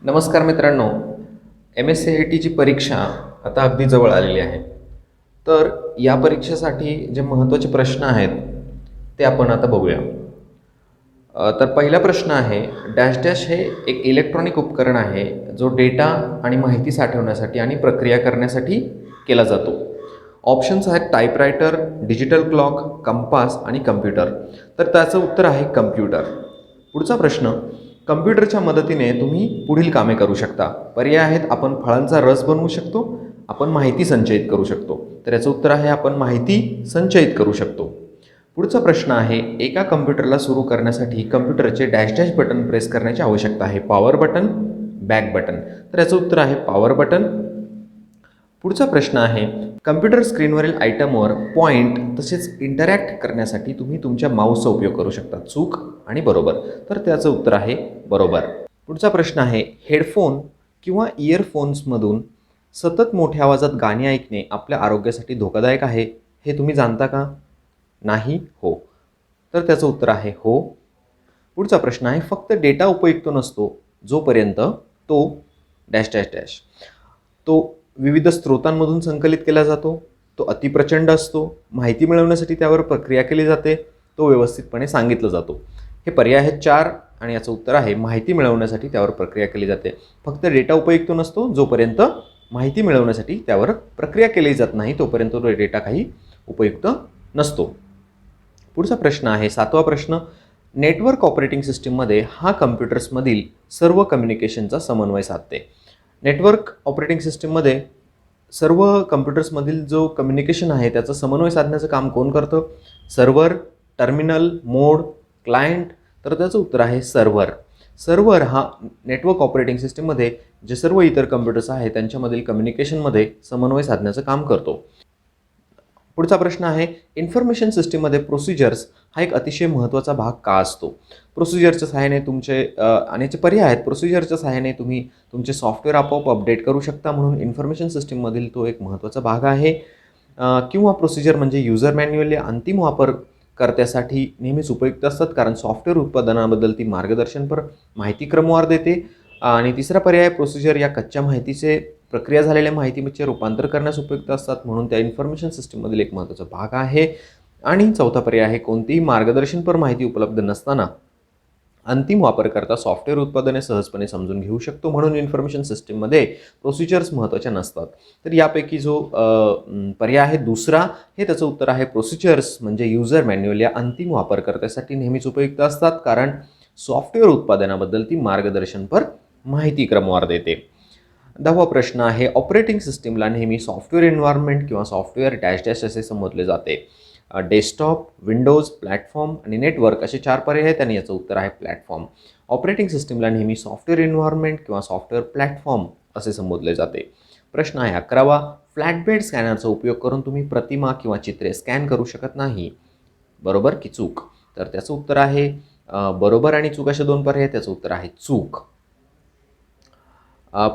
नमस्कार मित्रांनो, MSCITची परीक्षा आता अगदी जवळ आलेली आहे. तर या परीक्षेसाठी जे महत्त्वाचे प्रश्न आहेत ते आपण आता बघूया. तर पहिला प्रश्न आहे, डॅश डॅश हे एक इलेक्ट्रॉनिक उपकरण आहे जो डेटा आणि माहिती साठवण्यासाठी आणि प्रक्रिया करण्यासाठी केला जातो. ऑप्शन्स आहेत टाईपरायटर, डिजिटल क्लॉक, कंपास आणि कम्प्युटर. तर त्याचं उत्तर आहे कम्प्युटर. पुढचा प्रश्न, कम्प्युटरच्या मदतीने तुम्ही पुढील कामे करू शकता. पर्याय आहेत, आपण फळांचा रस बनवू शकतो, आपण माहिती संचयित करू शकतो. तर याचं उत्तर आहे आपण माहिती संचयित करू शकतो. पुढचा प्रश्न आहे, एका कम्प्युटरला सुरू करण्यासाठी कम्प्युटरचे डॅश डॅश बटन प्रेस करण्याची आवश्यकता आहे. Power button, back button. तर याचं उत्तर आहे पॉवर बटन. पुढचा प्रश्न आहे, कम्प्युटर स्क्रीनवरील आयटमवर पॉईंट तसेच इंटरॅक्ट करण्यासाठी तुम्ही तुमच्या माऊसचा उपयोग करू शकता. चूक आणि बरोबर. तर त्याचं उत्तर आहे बरोबर. पुढचा प्रश्न आहे, हेडफोन किंवा इयरफोन्समधून सतत मोठ्या आवाजात गाणी ऐकणे आपल्या आरोग्यासाठी धोकादायक आहे, हे तुम्ही जाणता का? नाही, हो. तर त्याचं उत्तर आहे हो. पुढचा प्रश्न आहे, फक्त डेटा उपयुक्त नसतो जोपर्यंत तो डॅश डॅश डॅश तो विविध स्रोतांमधून संकलित केला जातो, तो अतिप्रचंड असतो, माहिती मिळवण्यासाठी त्यावर प्रक्रिया केली जाते, तो व्यवस्थितपणे सांगितलं जातो. हे पर्याय आहेत 4 आणि याचं उत्तर आहे माहिती मिळवण्यासाठी त्यावर प्रक्रिया केली जाते. फक्त डेटा उपयुक्त नसतो जोपर्यंत माहिती मिळवण्यासाठी त्यावर प्रक्रिया केली जात नाही तोपर्यंत तो डेटा काही उपयुक्त नसतो. पुढचा प्रश्न आहे 7वा प्रश्न, नेटवर्क ऑपरेटिंग सिस्टीममध्ये हा कम्प्युटर्समधील सर्व कम्युनिकेशनचा समन्वय साधते. नेटवर्क ऑपरेटिंग सिस्टीममध्ये सर्व कम्प्युटर्समधील जो कम्युनिकेशन आहे त्याचा समन्वय साधण्याचं काम कोण करतं? सर्व्हर, टर्मिनल, मोड, क्लायंट. तर त्याचं उत्तर आहे सर्व्हर. सर्व्हर हा नेटवर्क ऑपरेटिंग सिस्टीममध्ये जे सर्व इतर कम्प्युटर्स आहेत त्यांच्यामधील कम्युनिकेशनमध्ये समन्वय साधण्याचं काम करतो. पुढचा प्रश्न आहे, इन्फॉर्मेशन सिस्टीममध्ये प्रोसिजर्स हा एक अतिशय महत्त्वाचा भाग का असतो? प्रोसिजरच्या सहाय्याने आणि याचे पर्याय आहेत, प्रोसिजरच्या सहाय्याने तुम्ही तुमचे सॉफ्टवेअर आपोआप अपडेट करू शकता म्हणून इन्फॉर्मेशन सिस्टीममधील तो एक महत्त्वाचा भाग आहे. किंवा प्रोसिजर म्हणजे युजर मॅन्युअल या अंतिम वापरकर्त्यासाठी नेहमीच उपयुक्त असतात कारण सॉफ्टवेअर उत्पादनाबद्दल ती मार्गदर्शनपर माहिती क्रमवार देते. आणि तिसरा पर्याय, प्रोसिजर या कच्च्या माहितीचे प्रक्रिया झालेल्या माहितीचे रूपांतर करण्यास उपयुक्त असतात म्हणून त्या इन्फॉर्मेशन सिस्टीममधील एक महत्त्वाचा भाग आहे. आणि चौथा पर्याय आहे, कोणतीही मार्गदर्शनपर माहिती उपलब्ध नसताना अंतिम वापरकर्ता सॉफ्टवेअर उत्पादने सहजपणे समजून घेऊ शकतो म्हणून इन्फॉर्मेशन सिस्टीममध्ये प्रोसिजर्स महत्त्वाच्या नसतात. तर यापैकी जो पर्याय आहे दुसरा, हे त्याचं उत्तर आहे प्रोसिजर्स म्हणजे युजर मॅन्युअल या अंतिम वापरकर्त्यासाठी नेहमीच उपयुक्त असतात कारण सॉफ्टवेअर उत्पादनाबद्दल ती मार्गदर्शनपर माहिती क्रमवार देते. 10वा प्रश्न आहे, ऑपरेटिंग सिस्टीमला नेहमी सॉफ्टवेअर एन्व्हायरमेंट किंवा सॉफ्टवेअर डॅश डॅश असे संबोधले जाते. डेस्कटॉप, विंडोज, प्लॅटफॉर्म आणि नेटवर्क असे 4 पर्याय आहेत आणि याचं उत्तर आहे प्लॅटफॉर्म. ऑपरेटिंग सिस्टीमला नेहमी सॉफ्टवेअर एन्व्हायरमेंट किंवा सॉफ्टवेअर प्लॅटफॉर्म असे संबोधले जाते. प्रश्न आहे 11वा, फ्लॅटबेड स्कॅनरचा उपयोग करून तुम्ही प्रतिमा किंवा चित्रे स्कॅन करू शकत नाही. बरोबर की चूक? तर त्याचं उत्तर आहे बरोबर आणि चूक असे 2 पर्याय. त्याचं उत्तर आहे चूक.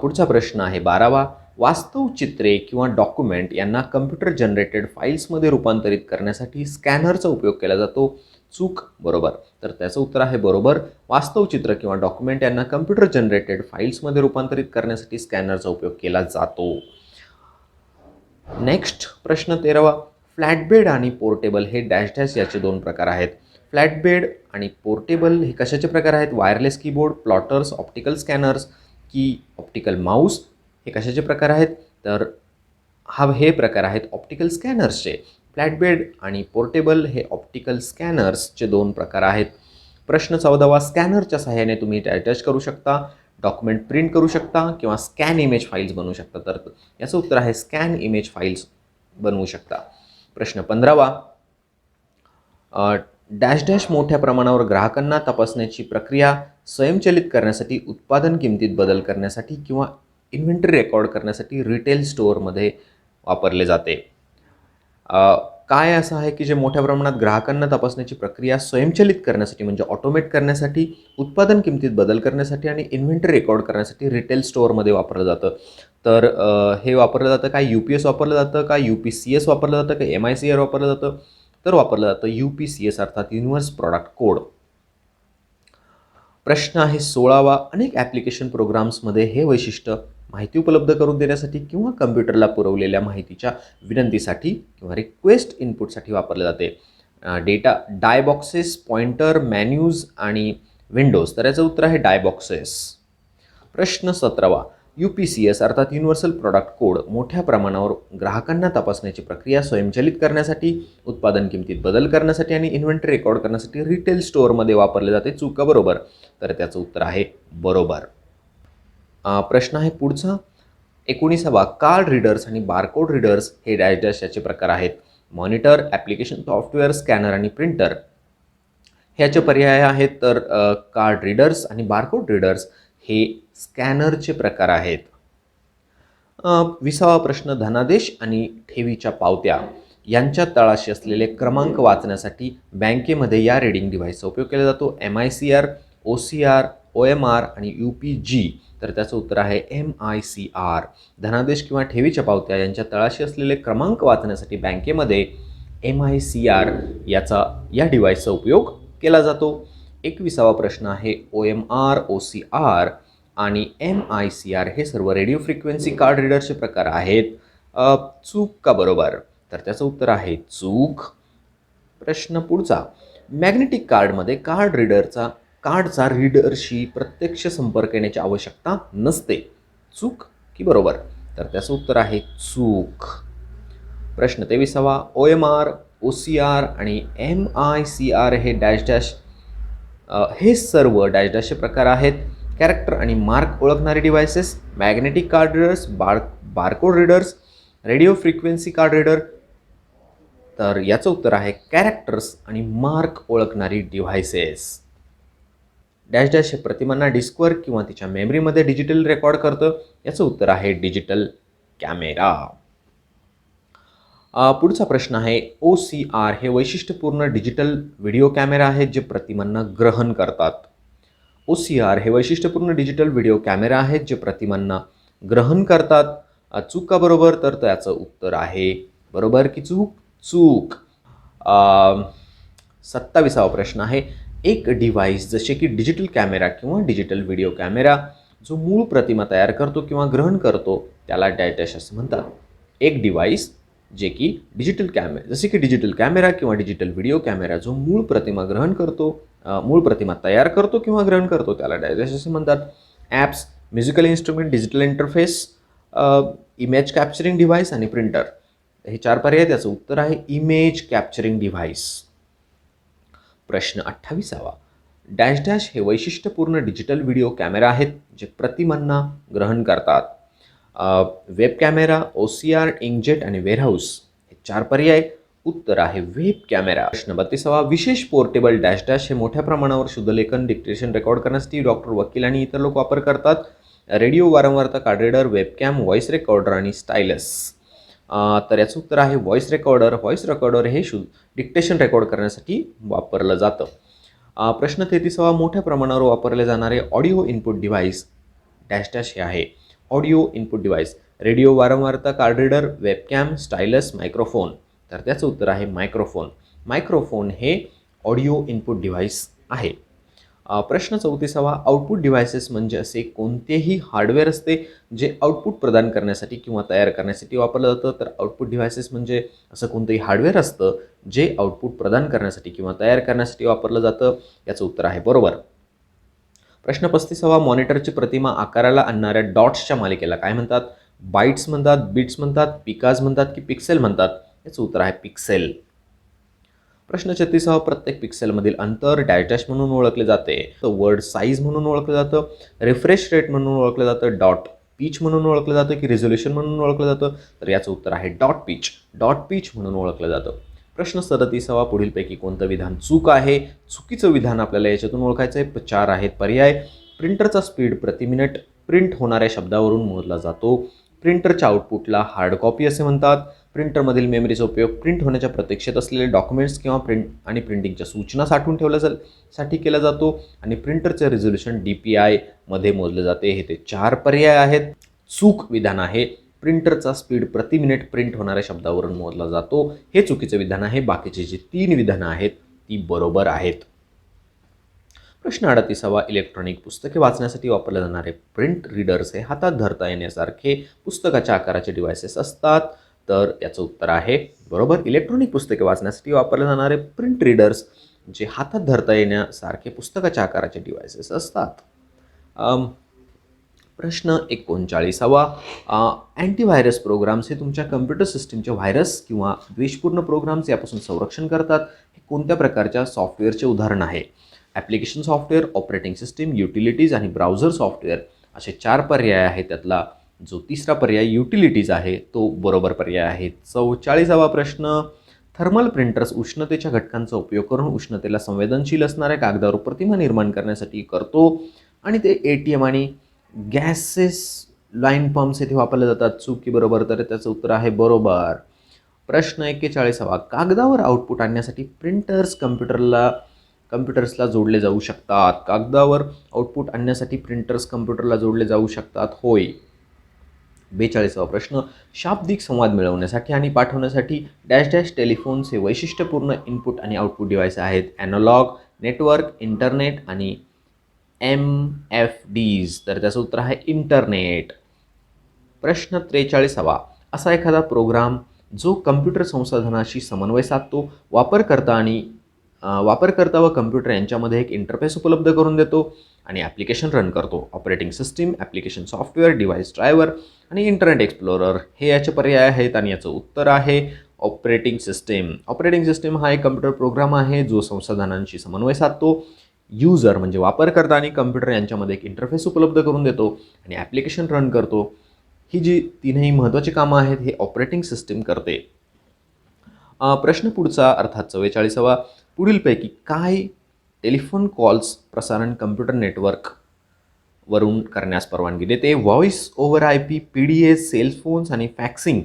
पुढचा प्रश्न आहे 12वा, वास्तव चित्रे किंवा डॉक्युमेंट यांना कम्प्युटर जनरेटेड फाईल्समध्ये रूपांतरित करण्यासाठी स्कॅनरचा उपयोग केला जातो. चूक, बरोबर. तर त्याचं उत्तर आहे बरोबर. वास्तव चित्र किंवा डॉक्युमेंट यांना कम्प्युटर जनरेटेड फाईल्समध्ये रूपांतरित करण्यासाठी स्कॅनरचा उपयोग केला जातो. नेक्स्ट प्रश्न 13वा, फ्लॅटबेड आणि पोर्टेबल हे डॅश डॅश याचे 2 प्रकार आहेत. फ्लॅटबेड आणि पोर्टेबल हे कशाचे प्रकार आहेत? Wireless keyboard, plotters, optical scanners की ऑप्टिकल माऊस हे कशाचे प्रकार आहेत? तर हे प्रकार आहेत ऑप्टिकल स्कॅनर्सचे. फ्लॅटबेड आणि पोर्टेबल हे ऑप्टिकल स्कॅनर्सचे 2 प्रकार आहेत. प्रश्न 14वा, स्कॅनरच्या सहाय्याने तुम्ही अटॅच करू शकता, डॉक्युमेंट प्रिंट करू शकता किंवा स्कॅन इमेज फाईल्स बनवू शकता. तर याचं उत्तर आहे स्कॅन इमेज फाईल्स बनवू शकता. प्रश्न 15वा, डॅश डॅश मोठ्या प्रमाणावर ग्राहकांना तपासण्याची प्रक्रिया स्वयंचलित करण्यासाठी, उत्पादन किमतीत बदल करण्यासाठी किंवा इन्व्हेंटरी रेकॉर्ड करण्यासाठी रिटेल स्टोअरमध्ये वापरले जाते. काय असं आहे की जे मोठ्या प्रमाणात ग्राहकांना तपासण्याची प्रक्रिया स्वयंचलित करण्यासाठी म्हणजे ऑटोमेट करण्यासाठी, उत्पादन किमतीत बदल करण्यासाठी आणि इन्व्हेंटरी रेकॉर्ड करण्यासाठी रिटेल स्टोअरमध्ये वापरलं जातं. तर हे वापरलं जातं काय? UPS वापरलं जातं का? UPCS वापरलं जातं का? MICR वापरलं जातं? तर वापरलं जातं UPCS अर्थात युनिव्हर्सल प्रॉडक्ट कोड. प्रश्न आहे 16वा. अनेक ॲप्लिकेशन प्रोग्राम्समध्ये हे वैशिष्ट्य माहिती उपलब्ध करून देण्यासाठी किंवा कम्प्युटरला पुरवलेल्या माहितीच्या विनंतीसाठी किंवा रिक्वेस्ट इनपुटसाठी वापरले जाते. डेटा डायबॉक्सेस, पॉइंटर, मेन्यूज आणि विंडोज. तर याचं उत्तर आहे डायबॉक्सेस. प्रश्न 17वा. UPCS अर्थात युनिव्हर्सल प्रॉडक्ट कोड मोठ्या प्रमाणावर ग्राहकांना तपासण्याची प्रक्रिया स्वयंचलित करण्यासाठी, उत्पादन किमतीत बदल करण्यासाठी आणि इन्व्हेंटरी रेकॉर्ड करण्यासाठी रिटेल स्टोअरमध्ये वापरले जाते. चूक का बरोबर? तर त्याचं उत्तर आहे बरोबर. प्रश्न आहे पुढचा 19वा. कार्ड रीडर्स आणि बारकोड रीडर्स हे डॅश डॅश याचे प्रकार आहेत. मॉनिटर, ॲप्लिकेशन सॉफ्टवेअर, स्कॅनर आणि प्रिंटर ह्याचे पर्याय आहेत. तर कार्ड रीडर्स आणि बारकोड रीडर्स हे स्कॅनरचे प्रकार आहेत. 20वा प्रश्न. धनादेश आणि ठेवीच्या पावत्या यांच्या तळाशी असलेले क्रमांक वाचण्यासाठी बँकेमध्ये या रीडिंग डिव्हाइसचा उपयोग केला जातो. MICR, OCR, OMR आणि UPG. तर त्याचं उत्तर आहे MICR. धनादेश किंवा ठेवीच्या पावत्या यांच्या तळाशी असलेले क्रमांक वाचण्यासाठी बँकेमध्ये MICR या डिव्हाइसचा उपयोग केला जातो. 21वा प्रश्न आहे OMR, OCR आणि MICR हे सर्व रेडिओ फ्रिक्वेन्सी कार्ड रीडरचे प्रकार आहेत. चूक का बरोबर? तर त्याचं उत्तर आहे चूक. प्रश्न पुढचा. मॅग्नेटिक कार्डमध्ये कार्डचा रीडरशी प्रत्यक्ष संपर्क येण्याची आवश्यकता नसते. चूक की बरोबर? तर त्याचं उत्तर आहे चूक. प्रश्न 23वा. OMR, OCR आणि MICR हे डॅश डॅश हे सर्व डॅश डॅशचे प्रकार आहेत. कॅरेक्टर आणि मार्क ओळखणारे devices, magnetic card readers, barcode readers, radio frequency card reader. तर याचं उत्तर आहे कॅरेक्टर्स आणि मार्क ओळखणारी डिव्हायसेस. डॅश डॅश हे प्रतिमांना डिस्कवर किंवा तिच्या मेमरीमध्ये डिजिटल रेकॉर्ड करतं. याचं उत्तर आहे डिजिटल कॅमेरा. पुढचा प्रश्न आहे OCR हे वैशिष्ट्यपूर्ण डिजिटल व्हिडिओ कॅमेरा आहेत जे प्रतिमांना ग्रहण करतात. OCR हे वैशिष्ट्यपूर्ण डिजिटल व्हिडिओ कॅमेरा आहेत जे प्रतिमांना ग्रहण करतात. चूक का बरोबर? तर त्याचं उत्तर आहे बरोबर की चूक? चूक. 27वा प्रश्न आहे. एक डिव्हाइस जसे की डिजिटल कॅमेरा किंवा डिजिटल व्हिडिओ कॅमेरा जो मूळ प्रतिमा तयार करतो किंवा ग्रहण करतो त्याला डॅश डॅश असं म्हणतात. एक डिव्हाइस जे की जसे की डिजिटल कॅमेरा किंवा डिजिटल व्हिडिओ कॅमेरा जो मूळ प्रतिमा तयार करतो किंवा ग्रहण करतो त्याला डॅश डॅश असे म्हणतात. Apps, musical instrument, digital interface, image capturing device आणि प्रिंटर हे 4 पर्याय. त्याचं उत्तर आहे इमेज कॅप्चरिंग डिव्हाइस. प्रश्न 28वा. डॅश डॅश हे वैशिष्ट्यपूर्ण डिजिटल व्हिडिओ कॅमेरा आहेत जे प्रतिमांना ग्रहण करतात. वेब कॅमेरा, OCR, इंकजेट आणि वेअरहाऊस हे 4 पर्याय. उत्तर आहे वेब कॅमेरा. प्रश्न 32वा. विशेष पोर्टेबल डॅश डॅश हे मोठ्या प्रमाणावर शुद्धलेखन, डिक्टेशन रेकॉर्ड करण्यासाठी डॉक्टर, वकील आणि इतर लोक वापर करतात. रेडिओ वारंवारता card reader, webcam, voice recorder आणि स्टायलस. तर याचं उत्तर आहे व्हॉइस रेकॉर्डर. व्हॉइस रेकॉर्डर हे डिक्टेशन रेकॉर्ड करण्यासाठी वापरलं जातं. प्रश्न 33वा. मोठ्या प्रमाणावर वापरले जाणारे audio input device dash dash हे आहे. ऑडिओ इनपुट डिव्हाइस, रेडिओ वारंवारता card reader, webcam, stylus, microphone. तर त्याचं उत्तर आहे मायक्रोफोन. मायक्रोफोन हे ऑडिओ इनपुट डिव्हाइस आहे. प्रश्न 34वा. आउटपुट डिव्हायसेस म्हणजे असे कोणतेही हार्डवेअर असते जे आउटपुट प्रदान करण्यासाठी किंवा तयार करण्यासाठी वापरलं जातं. तर आउटपुट डिव्हायसेस म्हणजे असं कोणतंही हार्डवेअर असतं जे आउटपुट प्रदान करण्यासाठी किंवा तयार करण्यासाठी वापरलं जातं. याचं उत्तर आहे बरोबर. प्रश्न 35वा. मॉनिटरची प्रतिमा आकाराला आणणाऱ्या डॉट्सच्या मालिकेला काय म्हणतात? बाईट्स म्हणतात, बिट्स म्हणतात, पिकाज म्हणतात की पिक्सेल म्हणतात? याचं उत्तर आहे पिक्सेल. प्रश्न 36वा. प्रत्येक पिक्सेलमधील अंतर डॅश डॅश म्हणून ओळखले जाते. तर वर्ड साईज म्हणून ओळखलं जातं, रिफ्रेश रेट म्हणून ओळखलं जातं, डॉट पीच म्हणून ओळखलं जातं की रेझोल्युशन म्हणून ओळखलं जातं? तर याचं उत्तर आहे डॉट पीच. डॉट पीच म्हणून ओळखलं जातं. प्रश्न 37वा. पुढीलपैकी कोणतं विधान चूक आहे? चुकीचं विधान आपल्याला याच्यातून ओळखायचं आहे. 4 आहेत पर्याय. प्रिंटरचा स्पीड प्रति मिनिट प्रिंट होणाऱ्या शब्दावरून मोजला जातो. प्रिंटरच्या आउटपुटला हार्ड कॉपी असे म्हणतात. प्रिंटरमधील मेमरीचा उपयोग प्रिंट होण्याच्या प्रतीक्षेत असलेले डॉक्युमेंट्स किंवा प्रिंटिंगच्या सूचना साठवून ठेवण्यासाठी केला जातो. आणि प्रिंटरचे रिझोल्युशन DPI मध्ये मोजले जाते. हे ते 4 पर्याय आहेत. चूक विधान आहे प्रिंटरचा स्पीड प्रति मिनिट प्रिंट होणाऱ्या शब्दावरून मोजला जातो. हे चुकीचं विधान आहे. बाकीचे जे 3 विधानं आहेत ती बरोबर आहेत. प्रश्न 38वा, इलेक्ट्रॉनिक पुस्तके वाचण्यासाठी वापरले जाणारे प्रिंट रीडर्स हे हातात धरता येण्यासारखे पुस्तकाच्या आकाराचे डिव्हायसेस असतात. तर याचं उत्तर आहे बरोबर, इलेक्ट्रॉनिक पुस्तके वाचण्यासाठी वापरले जाणारे प्रिंट रीडर्स जे हातात धरता येण्यासारखे पुस्तकाच्या आकाराचे डिव्हायसेस असतात. प्रश्न 39वा, अँटीव्हायरस प्रोग्राम्स हे तुमच्या कम्प्युटर सिस्टीमचे व्हायरस किंवा द्वेषपूर्ण प्रोग्राम्स यापासून संरक्षण करतात. हे कोणत्या प्रकारच्या सॉफ्टवेअरचे उदाहरण आहे? Application software, operating system, utilities आणि ब्राउझर सॉफ्टवेअर असे 4 पर्याय आहेत. त्यातला जो तिसरा पर्याय युटिलिटीज आहे तो बरोबर पर्याय आहे. 44वा प्रश्न, थर्मल प्रिंटर्स उष्णतेच्या घटकांचा उपयोग करून उष्णतेला संवेदनशील असणाऱ्या कागदावर प्रतिमा निर्माण करण्यासाठी करतो आणि ते ATM आणि गॅसेस लाईन पंप्स येथे वापरले जातात. चूक की बरोबर? तर त्याचं उत्तर आहे बरोबर. प्रश्न 41वा, कागदावर आउटपुट आणण्यासाठी कम्प्युटर्सला जोडले जाऊ शकतात. कागदावर आउटपुट आणण्यासाठी प्रिंटर्स कम्प्युटरला जोडले जाऊ शकतात. होय. 42वा प्रश्न, शाब्दिक संवाद मिळवण्यासाठी आणि पाठवण्यासाठी डॅश डॅश टेलिफोन्स हे वैशिष्ट्यपूर्ण इनपुट आणि आउटपुट डिव्हाइस आहेत. ॲनालॉग, नेटवर्क, इंटरनेट आणि MFDs. तर त्याचं उत्तर आहे इंटरनेट. प्रश्न 43वा, असा एखादा प्रोग्राम जो कम्प्युटर संसाधनाशी समन्वय साधतो, वापरकर्ता व कम्प्युटर यांच्यामध्ये एक इंटरफेस उपलब्ध करून देतो आणि ॲप्लिकेशन रन करतो. Operating system, application software, device driver आणि इंटरनेट एक्सप्लोरर हे याचे पर्याय आहेत आणि याचं उत्तर आहे ऑपरेटिंग सिस्टीम. ऑपरेटिंग सिस्टीम हा एक कम्प्युटर प्रोग्राम आहे जो संसाधनांशी समन्वय साधतो, यूजर म्हणजे वापरकर्ता आणि कम्प्युटर यांच्यामध्ये एक इंटरफेस उपलब्ध करून देतो आणि ॲप्लिकेशन रन करतो. ही जी तीनही महत्त्वाची कामं आहेत हे ऑपरेटिंग सिस्टीम करते. प्रश्न पुढचा अर्थात 44वा, पुढीलपैकी काय टेलिफोन कॉल्स प्रसारण कम्प्युटर नेटवर्क वरून करण्यास परवानगी देते? Voice over IP, PDA, cellphones आणि फॅक्सिंग.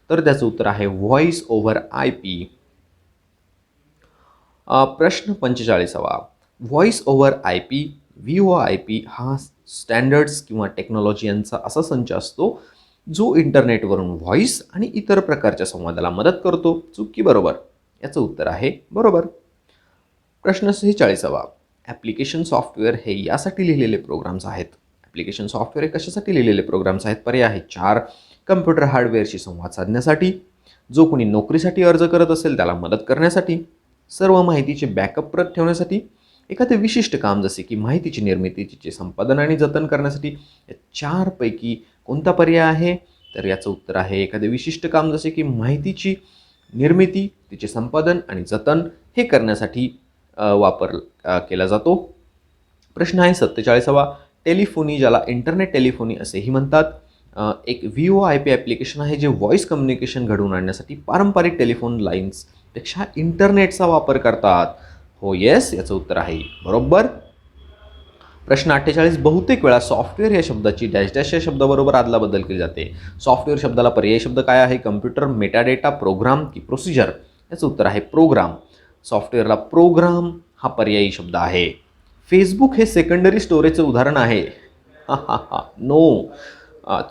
तर त्याचं उत्तर आहे व्हॉइस ओव्हर IP. प्रश्न 45वा, व्हॉइस ओव्हर IP, VoIP हा स्टँडर्ड्स किंवा टेक्नॉलॉजी यांचा असा संच असतो जो इंटरनेटवरून व्हॉइस आणि इतर प्रकारच्या संवादाला मदत करतो. चूक की बरोबर? याचं उत्तर आहे बरोबर. प्रश्न 46वा, ॲप्लिकेशन सॉफ्टवेअर हे यासाठी लिहिलेले प्रोग्राम्स आहेत. ॲप्लिकेशन सॉफ्टवेअर हे कशासाठी लिहिलेले प्रोग्राम्स आहेत? पर्याय आहे 4, कम्प्युटर हार्डवेअरशी संवाद साधण्यासाठी, जो कोणी नोकरीसाठी अर्ज करत असेल त्याला मदत करण्यासाठी, सर्व माहितीचे बॅकअप प्रत ठेवण्यासाठी, एखादे विशिष्ट काम जसे की माहितीची निर्मिती, तिचे संपादन आणि जतन करण्यासाठी. या 4 पैकी कोणता पर्याय आहे? तर याचं उत्तर आहे एखादे विशिष्ट काम जसे की माहितीची निर्मिती, तिचे संपादन आणि जतन हे करण्यासाठी वापर केला जातो. प्रश्न आहे 47वा, टेलिफोनी ज्याला इंटरनेट टेलिफोनी असेही म्हणतात, एक VoIP ॲप्लिकेशन आहे जे व्हॉइस कम्युनिकेशन घडवून आणण्यासाठी पारंपरिक टेलिफोन लाईन्सपेक्षा इंटरनेटचा वापर करतात. हो, येस, याचं उत्तर आहे बरोबर. प्रश्न 48, बहुतेक वेळा सॉफ्टवेअर या शब्दाची डॅश डॅश या शब्दाबरोबर आदलाबद्दल केली जाते. सॉफ्टवेअर शब्दाला पर्यायी शब्द काय आहे? कम्प्युटर, मेटाडेटा, प्रोग्राम की प्रोसिजर? याचं उत्तर आहे प्रोग्राम. सॉफ्टवेअरला प्रोग्राम हा पर्यायी शब्द आहे. फेसबुक हे सेकंडरी स्टोरेजचं उदाहरण आहे. नो,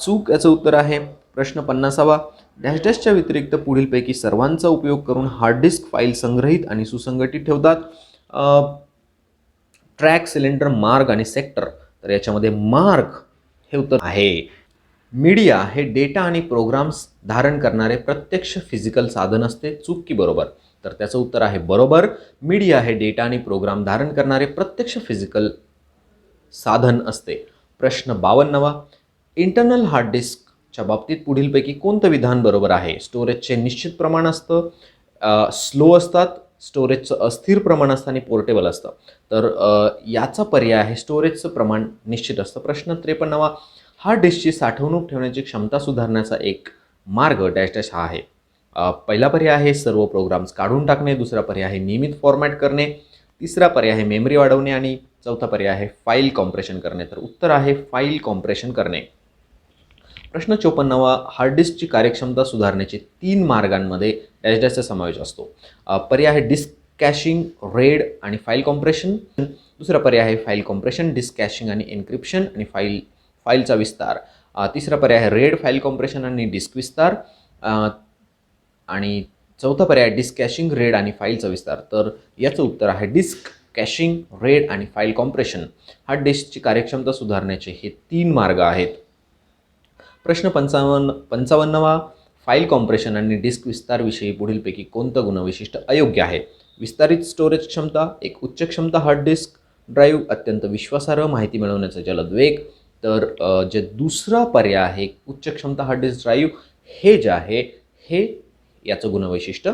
चूक. याचं उत्तर आहे प्रश्न 50वा, डॅश डॅशच्या व्यतिरिक्त पुढीलपैकी सर्वांचा उपयोग करून हार्ड डिस्क फाईल संग्रहित आणि सुसंघटित ठेवतात. ट्रॅक, सिलेंडर, मार्ग आणि सेक्टर. तर याच्यामध्ये मार्ग हे उत्तर आहे. मीडिया हे डेटा आणि प्रोग्राम्स धारण करणारे प्रत्यक्ष फिजिकल साधन असते. चूक की बरोबर? तर त्याचं उत्तर आहे बरोबर. मीडिया हे डेटा आणि प्रोग्राम धारण करणारे प्रत्यक्ष फिजिकल साधन असते. प्रश्न 52वा, इंटरनल हार्ड डिस्कच्या बाबतीत पुढीलपैकी कोणतं विधान बरोबर आहे? स्टोरेजचे निश्चित प्रमाण असतं, स्लो असतात, स्टोरेजचं अस्थिर प्रमाण असतं आणि पोर्टेबल असतं. तर याचा पर्याय आहे स्टोरेजचं प्रमाण निश्चित असतं. प्रश्न 53वा, हार्ड डिस्कची साठवणूक ठेवण्याची क्षमता सुधारण्याचा एक मार्ग डॅश डॅश हा आहे. पहिला पर्याय आहे सर्व प्रोग्राम्स काढून टाकणे, दुसरा पर्याय आहे नियमित फॉर्मॅट करणे, तिसरा पर्याय आहे मेमरी वाढवणे आणि चौथा पर्याय आहे फाईल कॉम्प्रेशन करणे. तर उत्तर आहे फाईल कॉम्प्रेशन करणे. प्रश्न 54वा, हार्ड डिस्कची कार्यक्षमता सुधारण्याचे 3 मार्गांमध्ये डॅश डॅशचा समावेश असतो. पर्याय आहे डिस्क कॅशिंग, रेड आणि फाईल कॉम्प्रेशन. दुसरा पर्याय आहे फाईल कॉम्प्रेशन, डिस्क कॅशिंग आणि एन्क्रिप्शन आणि फाईलचा विस्तार. तिसरा पर्याय आहे रेड, फाईल कॉम्प्रेशन आणि डिस्क विस्तार. आणि चौथा पर्याय डिस्क कॅशिंग, रेड आणि फाईलचा विस्तार. तर याचं उत्तर आहे डिस्क कॅशिंग, रेड आणि फाईल कॉम्प्रेशन. हार्ड डिस्कची कार्यक्षमता सुधारण्याचे हे 3 मार्ग आहेत. प्रश्न 55वा, फाईल कॉम्प्रेशन आणि डिस्क विस्तारविषयी पुढीलपैकी कोणतं गुणवैशिष्ट्य अयोग्य आहे? विस्तारित स्टोरेज क्षमता, एक उच्च क्षमता हार्ड डिस्क ड्राईव्ह, अत्यंत विश्वासार्ह माहिती मिळवण्याचा जलद वेग. तर जे दुसरा पर्याय आहे उच्च क्षमता हार्ड डिस्क ड्राईव्ह, हे जे आहे हे याचं गुणवैशिष्ट्य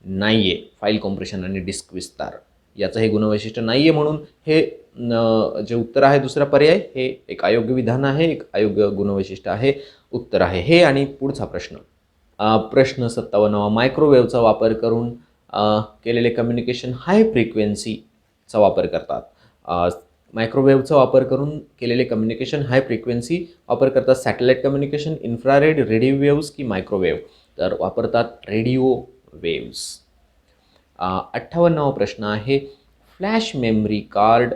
नाही आहे. फाईल कॉम्प्रेशन आणि डिस्क विस्तार याचं हे गुणवैशिष्ट्य नाही आहे, म्हणून हे जे उत्तर आहे दुसरा पर्याय हे एक अयोग्य विधान आहे, एक अयोग्य गुणवैशिष्ट्य आहे, उत्तर आहे हे. आणि पुढचा प्रश्न, प्रश्न 57वा, मायक्रोवेव्हचा वापर करून केलेले कम्युनिकेशन हाय फ्रिक्वेन्सीचा वापर करतात. मायक्रोवेव्हचा वापर करून केलेले कम्युनिकेशन हाय फ्रिक्वेन्सी वापर करतात. Satellite communication, infrared, radio waves की मायक्रोवेव्ह? तर वापरतात रेडिओ वेव्स. 58वा प्रश्न आहे, फ्लॅश मेमरी कार्ड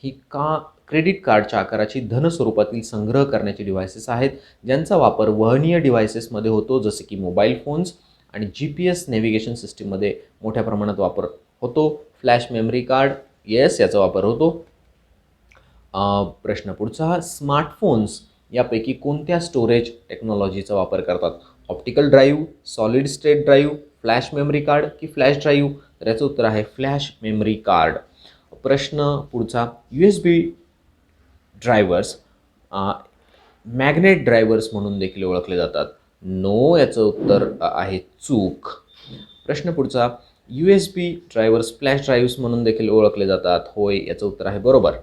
ही क्रेडिट कार्डच्या आकाराची धन स्वरूपातील संग्रह करण्याची डिव्हायसेस आहेत ज्यांचा वापर वहनीय डिव्हायसेसमध्ये होतो, जसे की मोबाईल फोन्स आणि GPS नेव्हिगेशन सिस्टीममध्ये मोठ्या प्रमाणात वापर होतो. फ्लॅश मेमरी कार्ड, येस, याचा वापर होतो. प्रश्न पुढचा, स्मार्टफोन्स यापैकी कोणत्या स्टोरेज टेक्नॉलॉजीचा वापर करतात? Optical drive, solid state drive, flash memory card की फ्लॅश ड्राईव्ह? तर याचं उत्तर आहे फ्लॅश मेमरी कार्ड. प्रश्न पुढचा, USB ड्रायव्हर्स मॅग्नेट ड्रायव्हर्स म्हणून देखील ओळखले जातात. नो, याचं उत्तर आहे चूक. प्रश्न पुढचा, USB ड्रायव्हर्स फ्लॅश ड्राईव्ह्स म्हणून देखील ओळखले जातात. होय, याचं उत्तर आहे बरोबर.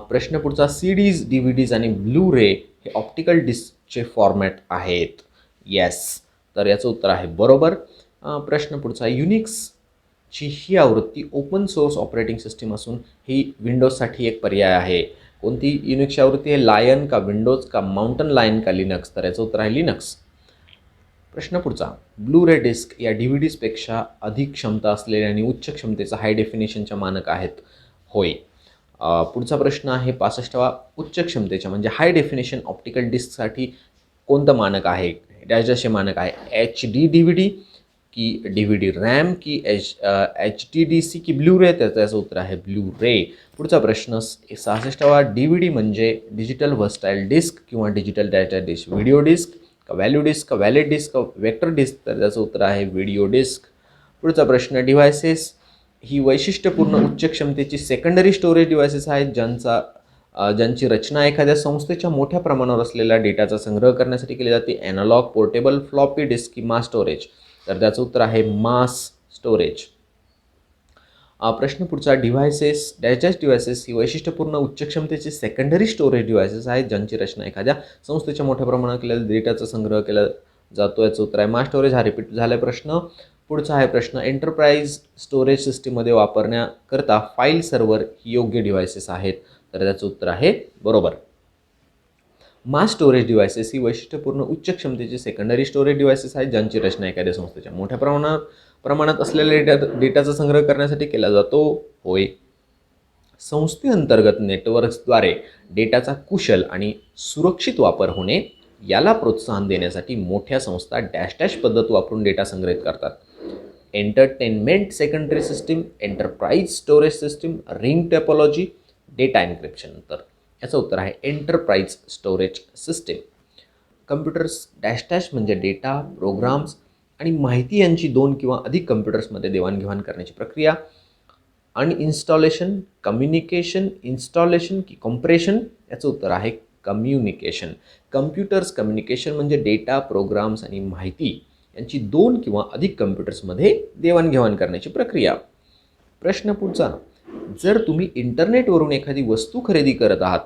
प्रश्न पुढचा, CDs, DVDs आणि ब्लू रे हे ऑप्टिकल डिस्कचे फॉर्मॅट आहेत. येस, तर याचं उत्तर आहे बरोबर. प्रश्न पुढचा, युनिक्सची ही आवृत्ती ओपन सोर्स ऑपरेटिंग सिस्टीम असून ही विंडोजसाठी एक पर्याय आहे. कोणती युनिक्सची आवृत्ती आहे? लायन का विंडोज का माउंटन लायन का लिनक्स? तर याचं उत्तर आहे लिनक्स. प्रश्न पुढचा, ब्लू रे डिस्क या DVDsपेक्षा अधिक क्षमता असलेल्या आणि उच्च क्षमतेचा हाय डेफिनेशनच्या मानक आहेत. होय. पुढचा प्रश्न आहे 65वा, उच्च क्षमतेच्या म्हणजे हाय डेफिनेशन ऑप्टिकल डिस्कसाठी कोणतं मानक आहे? डॅश मानक आहे HD DVD की DVD रॅम की HDDC की ब्लू रे? त्याचं उत्तर आहे ब्लू रे. पुढचा प्रश्न 66वा, DVD म्हणजे डिजिटल व्हर्सटाईल डिस्क किंवा digital data disc, video disc का व्हॅल्यू डिस्क का व्हॅलिड डिस्क का वेक्टर डिस्क? तर त्याचं उत्तर आहे व्हिडिओ डिस्क. पुढचा प्रश्न, डिव्हायसेस ही वैशिष्ट्यपूर्ण उच्च क्षमतेची सेकंडरी स्टोरेज डिव्हायसेस आहेत ज्यांची रचना एखाद्या संस्थेच्या मोठ्या प्रमाणावर असलेल्या डेटाचा संग्रह करण्यासाठी केली जाते. ॲनालॉग, पोर्टेबल, फ्लॉपी डिस्क की मास स्टोरेज? तर त्याचं उत्तर आहे मास स्टोरेज. प्रश्न पुढचा, डिव्हायसेस डिव्हायसेस ही वैशिष्ट्यपूर्ण उच्च क्षमतेची सेकंडरी स्टोरेज डिव्हायसेस आहेत ज्यांची रचना एखाद्या संस्थेच्या मोठ्या प्रमाणात केलेल्या डेटाचा संग्रह केला जातो. याचं उत्तर आहे मास स्टोरेज. हा रिपीट झाला प्रश्न. पुढचा आहे प्रश्न, एंटरप्राइज स्टोरेज सिस्टीममध्ये वापरण्याकरता फाईल सर्व्हर ही योग्य डिव्हायसेस आहेत. तर त्याचं उत्तर आहे बरोबर. मास स्टोरेज डिव्हायसेस ही वैशिष्ट्यपूर्ण उच्च क्षमतेची सेकंडरी स्टोरेज डिव्हायसेस आहेत ज्यांची रचना एखाद्या संस्थेच्या मोठ्या प्रमाणात असलेल्या डेटाचा संग्रह करण्यासाठी केला जातो. होय. संस्थेअंतर्गत नेटवर्क्सद्वारे डेटाचा कुशल आणि सुरक्षित वापर होणे याला प्रोत्साहन देण्यासाठी मोठ्या संस्था डॅश पद्धत वापरून डेटा संग्रहित करतात. Entertainment secondary system, enterprise storage system, ring topology, data encryption. तर याचं उत्तर आहे enterprise storage system. Computers dash म्हणजे डेटा, प्रोग्राम्स आणि माहिती यांची 2 किंवा अधिक कम्प्युटर्समध्ये देवाणघेवाण करण्याची प्रक्रिया. आणि इन्स्टॉलेशन, कम्युनिकेशन, इन्स्टॉलेशन की कॉम्प्रेशन? याचं उत्तर आहे कम्युनिकेशन. कम्प्युटर्स कम्युनिकेशन म्हणजे डेटा, प्रोग्राम्स आणि माहिती यांची 2 किंवा अधिक कम्प्युटर्समध्ये देवाणघेवाण करण्याची प्रक्रिया. प्रश्न पुढचा, जर तुम्ही इंटरनेटवरून एखादी वस्तू खरेदी करत आहात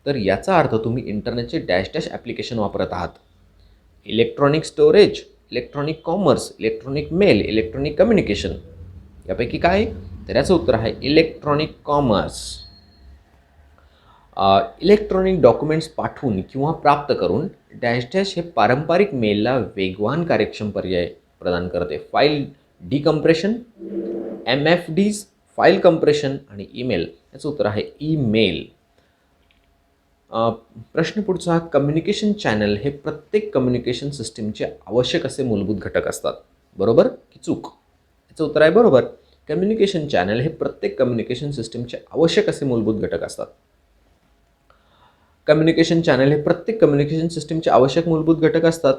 तर याचा अर्थ तुम्ही इंटरनेटचे डॅश ॲप्लिकेशन वापरत आहात. Electronic storage, electronic commerce, electronic mail, electronic communication? यापैकी काय? तर याचं उत्तर आहे इलेक्ट्रॉनिक कॉमर्स. इलेक्ट्रॉनिक डॉक्युमेंट्स पाठवून किंवा प्राप्त करून डॅश हे पारंपरिक मेलला वेगवान कार्यक्षम पर्याय प्रदान करते. File decompression, MFDs, file compression आणि ईमेल? याचं उत्तर आहे ईमेल. प्रश्न पुढचा, कम्युनिकेशन चॅनल हे प्रत्येक कम्युनिकेशन सिस्टीमचे आवश्यक असे मूलभूत घटक असतात. बरोबर की चूक? याचं उत्तर आहे बरोबर. कम्युनिकेशन चॅनल हे प्रत्येक कम्युनिकेशन सिस्टीमचे आवश्यक असे मूलभूत घटक असतात. कम्युनिकेशन चॅनल हे प्रत्येक कम्युनिकेशन सिस्टीमचे आवश्यक मूलभूत घटक असतात.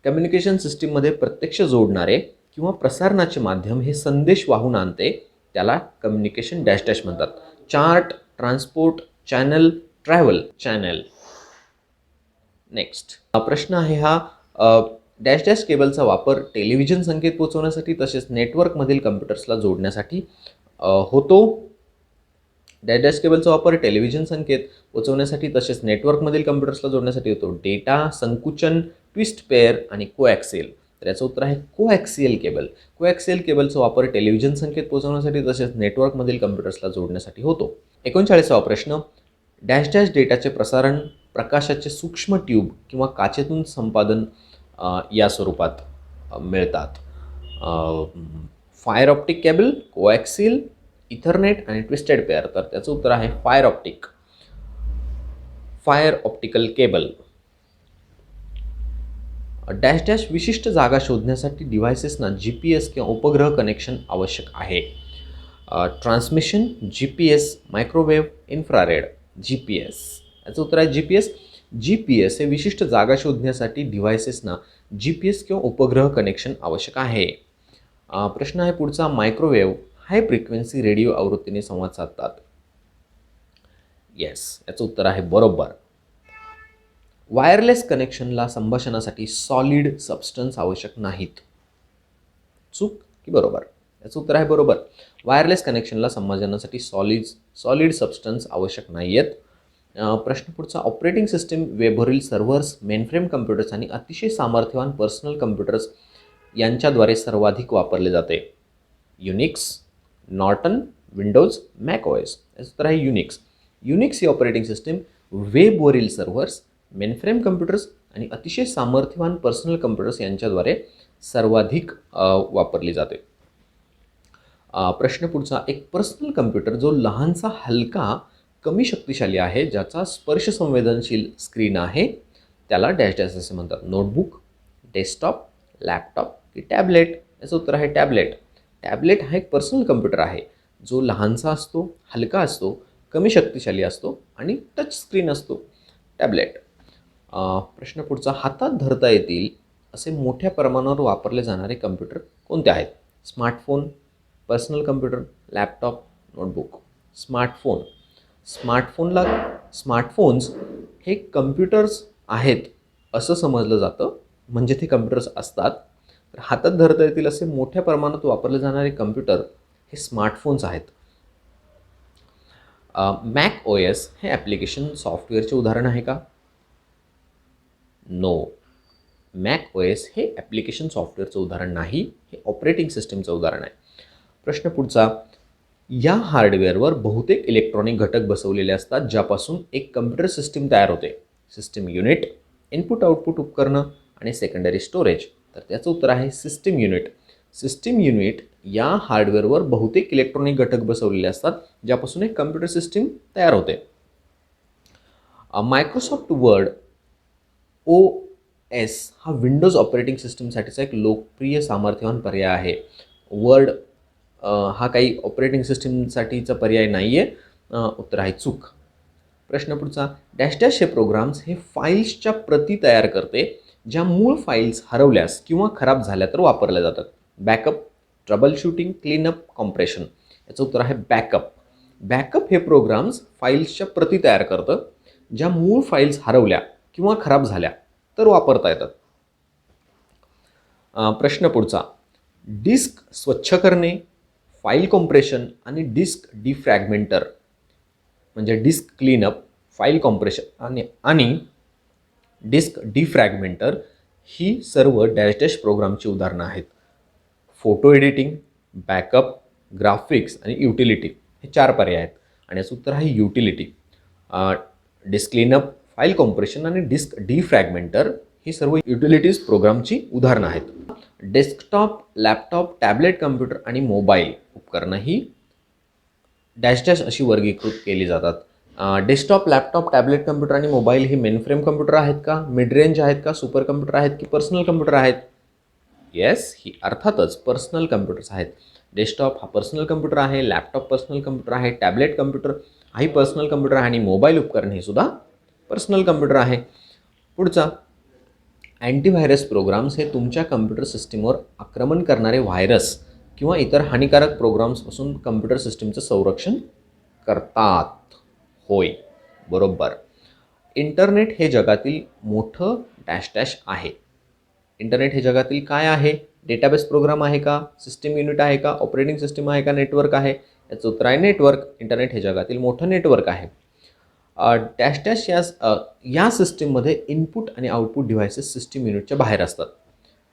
कम्युनिकेशन सिस्टीममध्ये प्रत्यक्ष जोडणारे किंवा प्रसारणाचे माध्यम हे संदेश वाहून आणते, त्याला कम्युनिकेशन डॅश डॅश म्हणतात. Chart, transport, channel, travel, channel. Next प्रश्न आहे हा, डॅश डॅश केबलचा वापर टेलिव्हिजन संकेत पोहोचवण्यासाठी तसेच नेटवर्कमधील कम्प्युटर्सला जोडण्यासाठी होतो. डॅश डॅश केबलचा वापर टेलिव्हिजन संकेत पोहोचवण्यासाठी तसेच नेटवर्कमधील कम्प्युटर्सला जोडण्यासाठी होतो. डेटा, संकुचन, ट्विस्ट पेअर आणि कोॲक्सियल. तर याचं उत्तर आहे कोॲक्सियल केबल. कोॲक्सियल केबलचा वापर टेलिव्हिजन संकेत पोहोचवण्यासाठी तसेच नेटवर्कमधील कम्प्युटर्सला जोडण्यासाठी होतो. 39वा प्रश्न, डॅश डॅश डेटाचे प्रसारण प्रकाशाचे सूक्ष्म ट्यूब किंवा काचेतून संपादन या स्वरूपात मिळतात. फायर ऑप्टिक केबल, कोॲक्सियल, इथरनेट आणि ट्विस्टेड पेअर. तर त्याचं उत्तर आहे fire optical cable. Dash dash विशिष्ट जागा शोधण्यासाठी डिव्हायसेसना GPS किंवा उपग्रह कनेक्शन आवश्यक आहे. Transmission, GPS, microwave, infrared. GPS. याचं उत्तर आहे GPS हे विशिष्ट जागा शोधण्यासाठी डिव्हायसेसना GPS किंवा उपग्रह कनेक्शन आवश्यक आहे. प्रश्न आहे पुढचा, मायक्रोवेव्ह हाय फ्रिक्वेन्सी रेडिओ आवृत्तीने संवाद साधतात. येस, याचं उत्तर आहे बरोबर. वायरलेस कनेक्शनला संभाषणासाठी सॉलिड सबस्टन्स आवश्यक नाहीत. चूक की बरोबर? याचं उत्तर आहे बरोबर. वायरलेस कनेक्शनला संभाषणासाठी सॉलिड सबस्टन्स आवश्यक नाही आहेत. प्रश्न पुढचा, ऑपरेटिंग सिस्टीम वेबवरील सर्व्हर्स, मेनफ्रेम कम्प्युटर्स आणि अतिशय सामर्थ्यवान पर्सनल कम्प्युटर्स यांच्याद्वारे सर्वाधिक वापरले जाते. Unix, Norton, Windows, Mac OS. याचं उत्तर आहे युनिक्स. युनिक्स ही ऑपरेटिंग सिस्टीम वेबवरील सर्व्हर्स, मेनफ्रेम कम्प्युटर्स आणि अतिशय सामर्थ्यवान पर्सनल कम्प्युटर्स यांच्याद्वारे सर्वाधिक वापरली जाते. प्रश्न पुढचा, एक पर्सनल कम्प्युटर जो लहानसा, हलका, कमी शक्तिशाली आहे, ज्याचा स्पर्श संवेदनशील स्क्रीन आहे, त्याला डॅश डॅश असे म्हणतात. नोटबुक, डेस्कटॉप, लॅपटॉप की टॅबलेट. याचं उत्तर आहे टॅबलेट. टॅबलेट हा एक पर्सनल कम्प्युटर आहे जो लहानसा असतो, हलका असतो, कमी शक्तिशाली असतो आणि टच स्क्रीन असतो. टॅबलेट. प्रश्न पुढचा, हातात धरता येतील असे मोठ्या प्रमाणावर वापरले जाणारे कम्प्युटर कोणते आहेत? Smartphone, personal computer, laptop, notebook. Smartphones हे कम्प्युटर्स आहेत असं समजलं जातं, म्हणजे ते कम्प्युटर्स असतात. तर हातात धरता येतील असे मोठ्या प्रमाणात वापरले जाणारे कम्प्युटर हे स्मार्टफोन्स आहेत. मॅक OS हे ॲप्लिकेशन सॉफ्टवेअरचे उदाहरण आहे का? नो. मॅक OS हे ॲप्लिकेशन सॉफ्टवेअरचं उदाहरण नाही, हे ऑपरेटिंग सिस्टीमचं उदाहरण आहे. प्रश्न पुढचा, या हार्डवेअरवर बहुतेक इलेक्ट्रॉनिक घटक बसवलेले असतात ज्यापासून एक कम्प्युटर सिस्टीम तयार होते. सिस्टीम युनिट, इनपुट आउटपुट उपकरणं आणि सेकंडरी स्टोरेज. तर त्याचं उत्तर आहे सिस्टीम युनिट. सिस्टीम युनिट या हार्डवेअरवर बहुतेक इलेक्ट्रॉनिक घटक बसवलेले असतात ज्यापासून एक कम्प्युटर सिस्टीम तयार होते. मायक्रोसॉफ्ट वर्ड OS हा विंडोज ऑपरेटिंग सिस्टीमसाठीचा एक लोकप्रिय सामर्थ्यवान पर्याय आहे. वर्ड हा काही ऑपरेटिंग सिस्टीमसाठीचा पर्याय नाही आहे. उत्तर आहे चूक. प्रश्न पुढचा, डॅश डॅश हे प्रोग्राम्स हे फाईल्सच्या प्रती तयार करते ज्या मूळ फाईल्स हरवल्यास किंवा खराब झाल्या तर वापरल्या जातात. Backup, trouble shooting, cleanup, compression. याचं उत्तर आहे बॅकअप. बॅकअप हे प्रोग्राम्स फाईल्सच्या प्रती तयार करतं ज्या मूळ फाईल्स हरवल्या किंवा खराब झाल्या तर वापरता येतात. प्रश्न पुढचा, डिस्क स्वच्छ करणे, फाईल कॉम्प्रेशन आणि डिस्क डिफ्रॅगमेंटर म्हणजे डिस्क क्लीनअप, फाईल कॉम्प्रेशन आणि डिस्क डिफ्रॅगमेंटर ही सर्व डॅश डॅश प्रोग्रामची उदाहरणं आहेत. फोटो एडिटिंग, बॅकअप, ग्राफिक्स आणि युटिलिटी हे 4 पर्याय आहेत आणि याचं उत्तर आहे utility. Disk cleanup, file compression आणि डिस्क डिफ्रॅगमेंटर ही सर्व युटिलिटीज प्रोग्रामची उदाहरणं आहेत. डेस्कटॉप, लॅपटॉप, टॅबलेट कम्प्युटर आणि मोबाईल उपकरणं ही डॅश डॅश अशी वर्गीकृत केली जातात. डेस्कटॉप, लॅपटॉप, टॅबलेट कम्प्युटर आणि मोबाईल हे मेनफ्रेम कम्प्युटर आहेत का, मिड रेंज आहेत का, सुपर कम्प्युटर आहेत की पर्सनल कम्प्युटर आहेत? येस, ही अर्थातच पर्सनल कम्प्युटर्स आहेत. डेस्कटॉप हा पर्सनल कम्प्युटर आहे, लॅपटॉप पर्सनल कम्प्युटर आहे, टॅबलेट कम्प्युटर हाही पर्सनल कम्प्युटर आहे आणि मोबाईल उपकरण हे सुद्धा पर्सनल कम्प्युटर आहे. पुढचा, अँटीव्हायरस प्रोग्राम्स हे तुमच्या कम्प्युटर सिस्टीमवर आक्रमण करणारे व्हायरस किंवा इतर हानिकारक प्रोग्राम्सपासून कम्प्युटर सिस्टीमचं संरक्षण करतात. होय, बरोबर. इंटरनेट हे जगातील मोठं डॅश डॅश आहे. इंटरनेट हे जगातील काय आहे? डेटाबेस प्रोग्राम आहे का? सिस्टीम युनिट आहे का? ऑपरेटिंग सिस्टीम आहे का? नेटवर्क आहे? याचं उत्तर आहे नेटवर्क. इंटरनेट हे जगातील मोठं नेटवर्क आहे. डॅश डॅश या सिस्टीममध्ये इनपुट आणि आउटपुट डिव्हायसेस सिस्टीम युनिटच्या बाहेर असतात.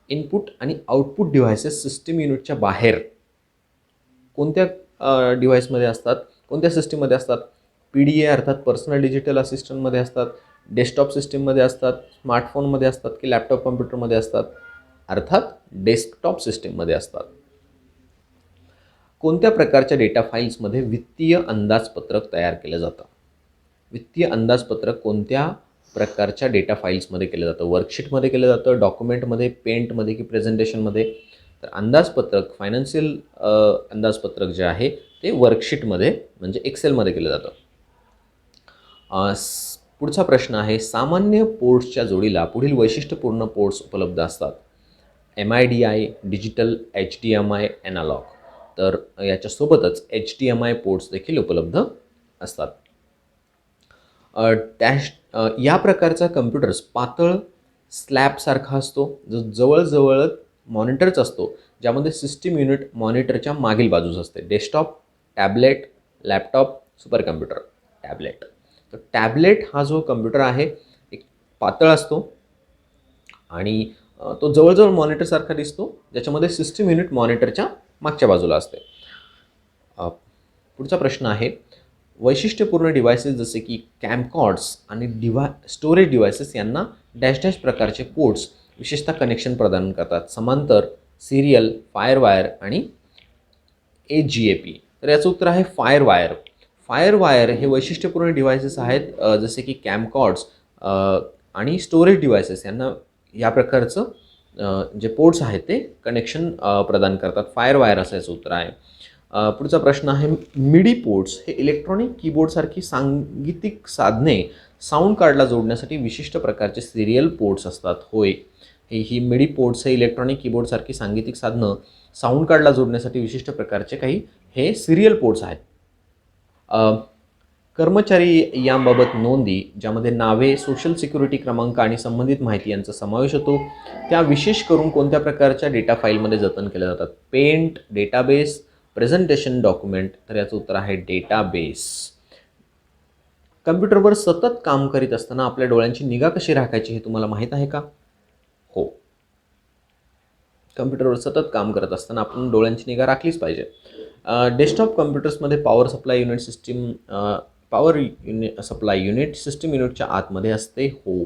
इनपुट आणि आउटपुट डिव्हायसेस सिस्टीम युनिटच्या बाहेर कोणत्या डिव्हाइसमध्ये असतात, कोणत्या सिस्टीममध्ये असतात? PDA अर्थात पर्सनल डिजिटल असिस्टंटमध्ये असतात, डेस्कटॉप सिस्टीममध्ये असतात, स्मार्टफोनमध्ये असतात की लॅपटॉप कम्प्युटरमध्ये असतात? अर्थात डेस्कटॉप सिस्टीममध्ये असतात. कोणत्या प्रकारच्या डेटा फाईल्समध्ये वित्तीय अंदाजपत्रक तयार केलं जातं? वित्तीय अंदाजपत्रक कोणत्या प्रकारच्या डेटा फाईल्समध्ये केलं जातं? वर्कशीटमध्ये केलं जातं, डॉक्युमेंटमध्ये, पेंटमध्ये की प्रेझेंटेशनमध्ये? तर अंदाजपत्रक, फायनान्शियल अंदाजपत्रक जे आहे ते वर्कशीटमध्ये म्हणजे एक्सेलमध्ये केलं जातं. पुढचा प्रश्न आहे, सामान्य पोर्ट्सच्या जोडीला पुढील वैशिष्ट्यपूर्ण पोर्ट्स उपलब्ध असतात. MIDI, digital, HDMI, analogue. तर याच्यासोबतच HDMI पोर्ट्स देखील उपलब्ध असतात. या प्रकारचा कम्प्युटर्स पातळ स्लॅबसारखा असतो, जो जवळजवळ मॉनिटरच असतो, ज्यामध्ये सिस्टीम युनिट मॉनिटरच्या मागील बाजूस असते. Desktop, tablet, laptop, super computer, tablet. तर टॅबलेट हा जो कम्प्युटर आहे एक पातळ असतो आणि तो जवळजवळ मॉनिटरसारखा दिसतो, ज्याच्यामध्ये सिस्टीम युनिट मॉनिटरच्या मागच्या बाजूला असते. पुढचा प्रश्न आहे, वैशिष्ट्यपूर्ण डिव्हायसेस जसे की कॅमकॉर्ड्स आणि स्टोरेज डिव्हायसेस यांना डॅश डॅश प्रकारचे पोर्ट्स विशेषतः कनेक्शन प्रदान करतात. समांतर, सिरियल, फायरवायर आणि AGAP. तर याचं उत्तर आहे फायरवायर. फायरवायर हे वैशिष्ट्यपूर्ण डिव्हायसेस आहेत जसे की कॅमकॉर्ड्स आणि स्टोरेज डिव्हायसेस यांना या प्रकारचं जे पोर्ट्स आहेत ते कनेक्शन प्रदान करतात. फायरवायर असं याचं उत्तर आहे. पुढचा प्रश्न आहे, मिडी पोर्ट्स हे इलेक्ट्रॉनिक कीबोर्डसारखी सांगीतिक साधने साऊंड कार्डला जोडण्यासाठी विशिष्ट प्रकारचे सिरियल पोर्ट्स असतात. होय, ही मिडी पोर्ट्स हे इलेक्ट्रॉनिक कीबोर्डसारखी सांगीतिक साधनं साऊंड कार्डला जोडण्यासाठी विशिष्ट प्रकारचे काही हे सिरियल पोर्ट्स आहेत. कर्मचारी यांबाबत नोंदी, ज्यामध्ये नावे, सोशल सिक्युरिटी क्रमांक आणि संबंधित माहिती यांचा समावेश होतो, त्या विशेष करून कोणत्या प्रकारच्या डेटा फाईलमध्ये जतन केल्या जातात? Paint, database, presentation, document. तर याचं उत्तर आहे डेटाबेस. कम्प्युटरवर सतत काम करीत असताना आपल्या डोळ्यांची निगा कशी राखायची हे तुम्हाला माहीत आहे का? हो, कम्प्युटरवर सतत काम करत असताना आपण डोळ्यांची निगा राखलीच पाहिजे. डेस्कटॉप कम्प्युटर्समध्ये पॉवर सप्लाय युनिट सिस्टीम युनिटच्या आतमध्ये असते. हो,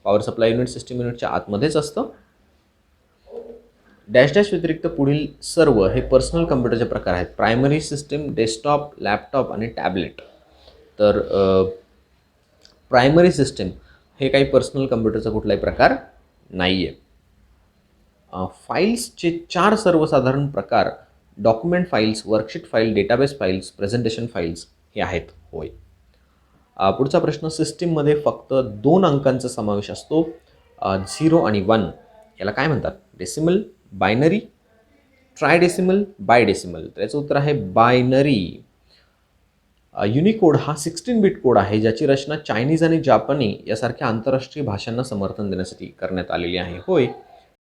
पॉवर सप्लाय युनिट सिस्टीम युनिटच्या आतमध्येच असतं. डॅश डॅश व्यतिरिक्त पुढील सर्व हे पर्सनल कम्प्युटरचे प्रकार आहेत. प्रायमरी सिस्टीम, डेस्कटॉप, लॅपटॉप आणि टॅबलेट. तर प्रायमरी सिस्टीम हे काही पर्सनल कम्प्युटरचा कुठलाही प्रकार नाही आहे. फाईल्सचे 4 सर्वसाधारण प्रकार document files, worksheet file, database files, presentation files हे आहेत. होय. पुढचा प्रश्न, सिस्टीममध्ये फक्त 2 अंकांचा समावेश असतो, 0 आणि 1. याला काय म्हणतात? Decimal, binary, tridecimal, bidecimal. तर याचं उत्तर आहे बायनरी. युनिकोड हा 16 बिट कोड आहे, ज्याची रचना चायनीज आणि जापानी यासारख्या आंतरराष्ट्रीय भाषांना समर्थन देण्यासाठी करण्यात आलेली आहे. होय,